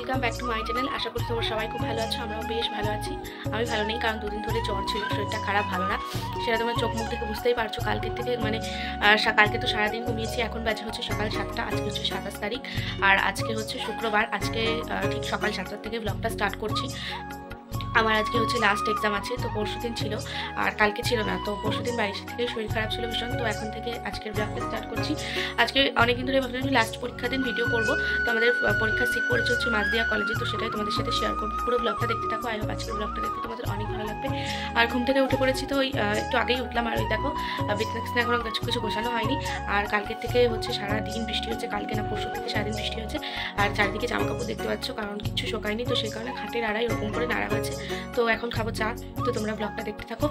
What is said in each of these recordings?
Welcome back to my channel. আশা করি তোমরা সবাই খুব ভালো আছো। আমরাও বেশ ভালো আছি। আমি ভালো নেই, কারণ দুদিন ধরে জ্বর ছিল, শরীরটা খারাপ, ভালো না। সেটা তোমার চোখ মুখ দেখে বুঝতেই পারছো। কালকের থেকে কালকে তো সারাদিন ঘুমিয়েছি। এখন বাজে হচ্ছে সকাল 7টা। আজকে হচ্ছে 27 তারিখ, আর আজকে হচ্ছে শুক্রবার। আজকে ঠিক সকাল 7টার থেকে ব্লগটা স্টার্ট করছি। আমার আজকে হচ্ছে লাস্ট এক্সাম আছে, তো পরশুদিন ছিল আর কালকে ছিল না। তো পরশুদিন বাড়ি থেকে শরীর খারাপ ছিল ভীষণ, তো এখন থেকে আজকের ব্লগটা স্টার্ট করছি। আজকে অনেকদিন ধরে ভাবলাম যে লাস্ট পরীক্ষা দিন ভিডিও করবো। তো আমাদের পরীক্ষার সিট পড়েছে হচ্ছে মাঝদিয়া কলেজে, তো সেটাই তোমাদের সাথে শেয়ার করবো। পুরো ব্লগটা দেখতে থাকো। আই হোপ আজকের ব্লগটা দেখতে তোমাদের অনেক ভালো লাগবে। আর ঘুম থেকে উঠে পড়েছি, তো ওই একটু আগেই উঠলাম। আর ওই দেখো বিছানা এখনো কিছু গোছানো হয়নি। আর কালকের থেকে হচ্ছে সারাদিন বৃষ্টি হচ্ছে, কালকে না পরশু থেকে সারাদিন বৃষ্টি হচ্ছে। আর চারিদিকে জামা কাপড় দেখতে পাচ্ছ, কারণ কিছু শোকায়নি, তো সেই কারণে খাটের আড়াই ওরকম করে নাড়া আছে। তো এখন খাবো চা। তো তোমরা ব্লগটা দেখতে থাকো।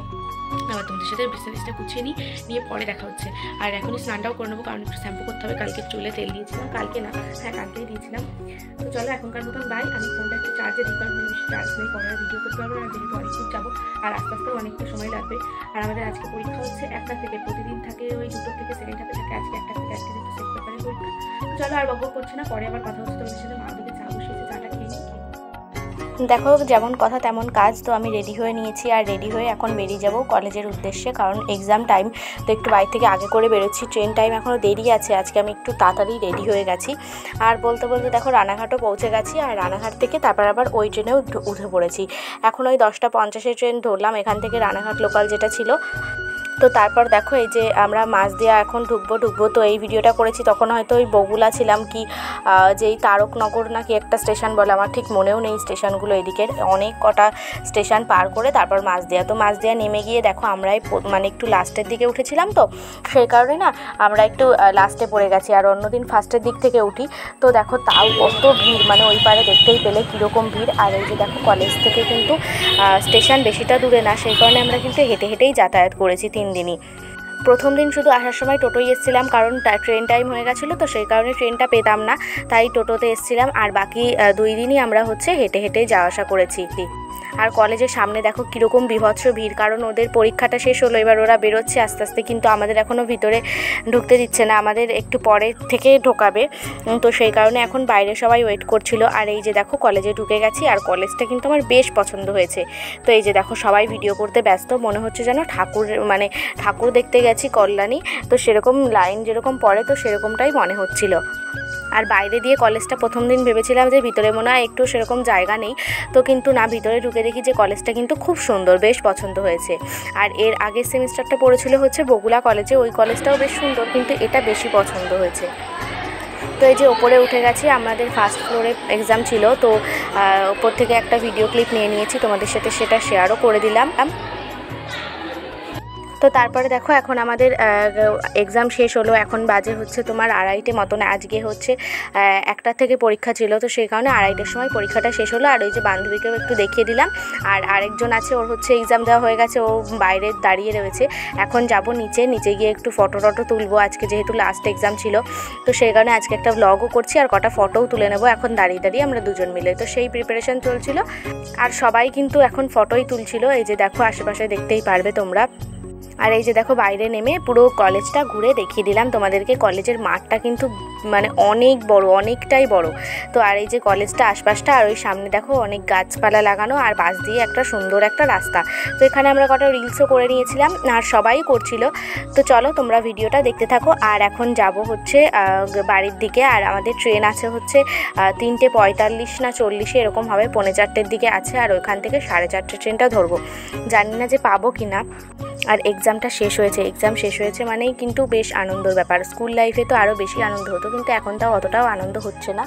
আবার তোমাদের সাথে বিছানা গুছিয়ে নিয়ে পরে দেখা হচ্ছে। আর এখনই স্নানটাও করে নেবো, কারণ একটু শ্যাম্পু করতে হবে। কালকে চুলে তেল দিয়েছিলাম, কালকে না, হ্যাঁ কালকেই দিয়েছিলাম। তো চলো এখনকার মতন বাই। আমি ফোনটা একটু চার্জে দিই, কারণ বেশি চার্জ নেই, পরে আর ভিডিও করতে পারবো না। যেহেতু অনেক দূর যাবো, আর আস্তে আস্তে অনেকটা সময় লাগবে। আর আমাদের আজকে পরীক্ষা হচ্ছে 1টা থেকে, প্রতিদিন থাকে ওই 2টো থেকে সেকেন্ড হাফে থাকে। আজকে 1টা থেকে, আজকে যেহেতু সেট পেপারের পরীক্ষা। তো চলো আর বকবক করছি না, পরে আবার কথা হচ্ছে তোমাদের সাথে। মা দিকে চা বসিয়েছে, চাটা খেয়ে নিই। দেখো যেমন কথা তেমন কাজ। তো আমি রেডি হয়ে নিয়েছি, আর রেডি হয়ে এখন বেরিয়ে যাব কলেজের উদ্দেশ্যে, কারণ এক্সাম টাইম। তো একটু বাড়ি থেকে আগে করে বেরোচ্ছি, ট্রেন টাইম এখনও দেরি আছে। আজকে আমি একটু তাড়াতাড়ি রেডি হয়ে গেছি। আর বলতে বলতে দেখো রানাঘাটও পৌঁছে গেছি। আর রানাঘাট থেকে তারপর আবার ওই ট্রেনেও উঠে পড়েছি। এখন ওই 10টা 50-এর ট্রেন ধরলাম এখান থেকে, রানাঘাট লোকাল যেটা ছিল। তো তারপর দেখো এই যে আমরা মাঝদিয়া এখন ঢুকবো। তো এই ভিডিওটা করেছি তখন হয়তো ওই বগুলা ছিলাম, কি যেই তারকনগর নাকি একটা স্টেশন বলে, আমার ঠিক মনেও নেই স্টেশনগুলো। এদিকের অনেক কটা স্টেশন পার করে তারপর মাঝদিয়া। তো মাঝদিয়া নেমে গিয়ে দেখো আমরাই মানে একটু লাস্টের দিকে উঠেছিলাম, তো সেই কারণে না আমরা একটু লাস্টে পড়ে গেছি। আর অন্যদিন ফার্স্টের দিক থেকে উঠি। তো দেখো তাও কত ভিড়, মানে ওই পারে দেখতেই পেলে কীরকম ভিড়। আর এই যে দেখো কলেজ থেকে কিন্তু স্টেশন বেশিটা দূরে না, সেই কারণে আমরা কিন্তু হেঁটে হেঁটেই যাতায়াত করেছি 3 দিনই। প্রথম দিন শুধু আসার সময় টোটোই এসেছিলাম, কারণ ট্রেন টাইম হয়ে গেছিলো, তো সেই কারণে ট্রেনটা পেতাম না, তাই টোটোতে এসেছিলাম। আর বাকি 2 দিনই আমরা হচ্ছে হেঁটে হেঁটেই যাওয়া আসা করেছি। আর কলেজের সামনে দেখো কীরকম বীভৎস ভিড়, কারণ ওদের পরীক্ষাটা শেষ হলো, এবার ওরা বেরোচ্ছে আস্তে আস্তে, কিন্তু আমাদের এখনও ভিতরে ঢুকতে দিচ্ছে না, আমাদের একটু পরে থেকে ঢোকাবে। তো সেই কারণে এখন বাইরে সবাই ওয়েট করছিল। আর এই যে দেখো কলেজে ঢুকে গেছি, আর কলেজটা কিন্তু আমার বেশ পছন্দ হয়েছে। তো এই যে দেখো সবাই ভিডিও করতে ব্যস্ত, মনে হচ্ছে যেন ঠাকুর দেখতে গেছি কল্যাণী। তো সেরকম লাইন যেরকম পড়ে, তো সেরকমটাই মনে হচ্ছিল। আর বাইরে দিয়ে কলেজটা প্রথম দিন ভেবেছিলাম যে ভিতরে মনে হয় একটু সেরকম জায়গা নেই, তো কিন্তু না, ভিতরে ঢুকে দেখি যে কলেজটা কিন্তু খুব সুন্দর, বেশ পছন্দ হয়েছে। আর এর আগের সেমিস্টারটা পড়েছিল হচ্ছে বগুলা কলেজে, ওই কলেজটাও বেশ সুন্দর, কিন্তু এটা বেশি পছন্দ হয়েছে। তো এই যে ওপরে উঠে গেছি, আমাদের ফার্স্ট ফ্লোরে এক্সাম ছিল, তো ওপর থেকে একটা ভিডিও ক্লিপ নিয়ে নিয়েছি, তোমাদের সাথে সেটা শেয়ারও করে দিলাম। তো তারপরে দেখো এখন আমাদের এক্সাম শেষ হলো, এখন বাজে হচ্ছে তোমার 2:30 মতন। আজকে হচ্ছে 1টা থেকে পরীক্ষা ছিল, তো সেই কারণে 2:30টার সময় পরীক্ষাটা শেষ হলো। আর ওই যে বান্ধবীকেও একটু দেখিয়ে দিলাম। আর আরেকজন আছে, ওর হচ্ছে এক্সাম দেওয়া হয়ে গেছে, ও বাইরে দাঁড়িয়ে রয়েছে। এখন যাব নিচে গিয়ে একটু ফটো তুলবো, আজকে যেহেতু লাস্ট এক্সাম ছিল, তো সেই কারণে আজকে একটা ব্লগও করছি, আর কটা ফটোও তুলে নেবো এখন দাঁড়িয়ে আমরা দুজন মিলে। তো সেই প্রিপারেশন চলছিল, আর সবাই কিন্তু এখন ফটোই তুলছিল। এই যে দেখো আশেপাশে দেখতেই পারবে তোমরা। আর এই যে দেখো বাইরে নেমে পুরো কলেজটা ঘুরে দেখিয়ে দিলাম তোমাদেরকে। কলেজের মাঠটা কিন্তু মানে অনেক বড়, অনেকটাই বড়। তো আর এই যে কলেজটা আশপাশটা, আর ওই সামনে দেখো অনেক গাছপালা লাগানো, আর পাশ দিয়ে একটা সুন্দর একটা রাস্তা। তো এখানে আমরা কটা রিলসও করে নিয়েছিলাম, আর সবাই করছিল। তো চলো তোমরা ভিডিওটা দেখতে থাকো। আর এখন যাব হচ্ছে বাড়ির দিকে। আর আমাদের ট্রেন আছে হচ্ছে 3:45 না 40 এরকম হবে, 3:45-এর দিকে আছে। আর ওইখান থেকে 4:30 ট্রেনটা ধরবো, জানি না যে পাবো কি না। আর এক্সাম শেষ হয়েছে মানেই কিন্তু বেশ আনন্দের ব্যাপার। স্কুল লাইফে তো আরও বেশি আনন্দ হতো, কিন্তু এখন তাও অতটাও আনন্দ হচ্ছে না।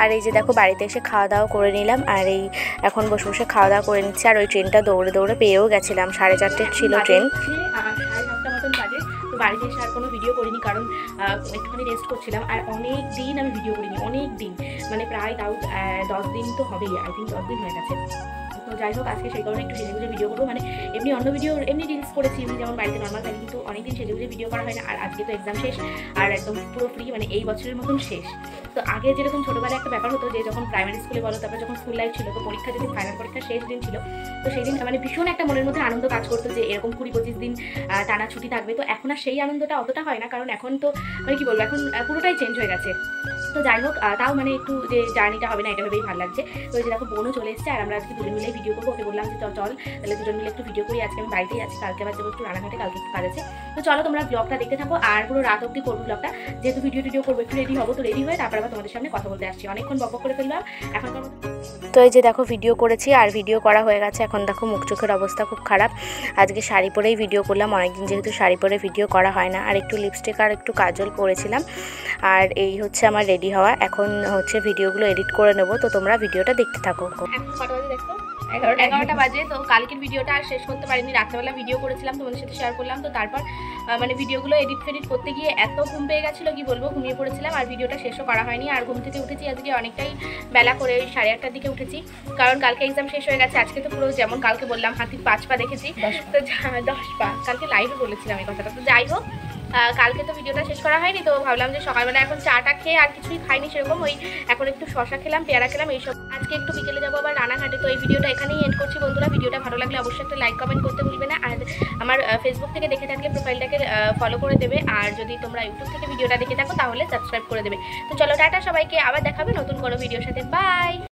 আর এই যে দেখো বাড়িতে এসে খাওয়া দাওয়া করে নিলাম, আর এই এখন বসে খাওয়া দাওয়া করে নিচ্ছি। আর ওই ট্রেনটা দৌড়ে পেয়েও গেছিলাম, 4:30 ছিল ট্রেন। 7:30 মতন বাজে। তো বাড়িতে এসে আর কোনো ভিডিও করিনি, কারণ একটুখানি রেস্ট করছিলাম। আর অনেক দিন আমি ভিডিও করিনি, অনেক দিন, মানে প্রায় তাও 10 দিন তো হবেই, আই থিঙ্ক 10 দিন হয়ে গেছে। তো তো যাই হোক আজকে সেই কারণে একটু সেজেগুজে ভিডিও করবো, মানে এমনি অন্য ভিডিও এমনি রিলস করেছি, এমনি যেমন বাড়িতে নর্মাল থাকি, কিন্তু অনেকদিন সেজেগুজে ভিডিও করা হয় না। আর আজকে তো এক্সাম শেষ আর একদম পুরো ফ্রি, মানে এই বছরের মতন শেষ। তো আগে যেরকম ছোটোবেলায় একটা ব্যাপার হতো যে যখন প্রাইমারি স্কুলে বলো, তারপর যখন স্কুল লাইফ ছিল, তো পরীক্ষা যদি ফাইনাল পরীক্ষা শেষ দিন ছিল, তো সেই দিন মানে ভীষণ একটা মনের মধ্যে আনন্দ কাজ করতো যে এরকম 20-25 দিন টানা ছুটি থাকবে। তো এখন আর সেই আনন্দটা অতটা হয় না, কারণ এখন তো মানে কি বলবো, এখন পুরোটাই চেঞ্জ হয়ে গেছে। তো যাই হোক তাও মানে একটু যে জার্নিটা হবে না এটা ভেবেই ভালো লাগছে। তো এই যে দেখো বোনও চলে এসেছে, আর আমরা আজকে দুজন মিলে ভিডিও করবো। ওকে বললাম যে চল তাহলে দুজন মিলে একটু ভিডিও করি। আজকে আমি বাড়িতেই আছি, কালকে আবার যাবো একটু রানাঘাটে, কালকে একটু কাজ আছে। তো চলো তোমরা ব্লগটা দেখতে থাকো, আর পুরো রাত অবধি করবো ব্লগটা, যেহেতু ভিডিও করবো একটু রেডি হবো। তো রেডি হয়ে তারপর আবার তোমাদের সামনে কথা বলতে আসছি, অনেকক্ষণ বক করে ফেললাম এখন। তো এই যে দেখো ভিডিও করেছি আর ভিডিও করা হয়ে গেছে। এখন দেখো মুখ চোখের অবস্থা খুব খারাপ, আজকে শাড়ি পরেই ভিডিও করলাম, অনেকদিন যেহেতু শাড়ি পরে ভিডিও করা হয় না। আর একটু লিপস্টিক আর একটু কাজল পরেছিলাম, আর এই হচ্ছে আমার রেডি হওয়া। এখন হচ্ছে ভিডিওগুলো এডিট করে নেবো, তো তোমরা ভিডিওটা দেখতে থাকো। এখন কটা বাজে দেখো, 11টা বাজে। তো কালকের ভিডিওটা আর শেষ করতে পারিনি, রাত্রেবেলা ভিডিও করেছিলাম, তোমাদের সাথে শেয়ার করলাম। তো তারপর মানে ভিডিওগুলো এডিট করতে গিয়ে এত ঘুম পেয়ে গেছিলো কি বলবো, ঘুমিয়ে পড়েছিলাম আর ভিডিওটা শেষও করা হয়নি। আর ঘুম থেকে উঠেছি আজকে অনেকটাই বেলা করে, 8:30টার দিকে উঠেছি, কারণ কালকে এক্সাম শেষ হয়ে গেছে। আজকে তো পুরো যেমন কালকে বললাম হাতির 5 পা দেখেছি, তো 10 পা কালকে লাইভে বলেছিলাম এই কথাটা। তো যাই হোক কালকে তো ভিডিওটা শেষ করা হয়নি, তো ভাবলাম যে সকালবেলা এখন চাটা খেয়ে, আর কিছুই খাইনি সেরকম, ওই এখন একটু শশা খেলাম, পেয়ারা খেলাম, এইসব। আজকে একটু বিকেলে যাবো আবার রানাঘাটে। তো এই ভিডিওটা এখানেই এন্ড করছি বন্ধুরা। ভিডিওটা ভালো লাগলে অবশ্যই একটা লাইক কমেন্ট করতে ভুলবে না, আর আমার ফেসবুক থেকে দেখে থাকলে প্রোফাইলটাকে ফলো করে দেবে, আর যদি তোমরা ইউটিউব থেকে ভিডিওটা দেখে থাকো তাহলে সাবস্ক্রাইব করে দেবে। তো চলো টাটা সবাইকে, আবার দেখাবে নতুন কোনো ভিডিওর সাথে, বাই।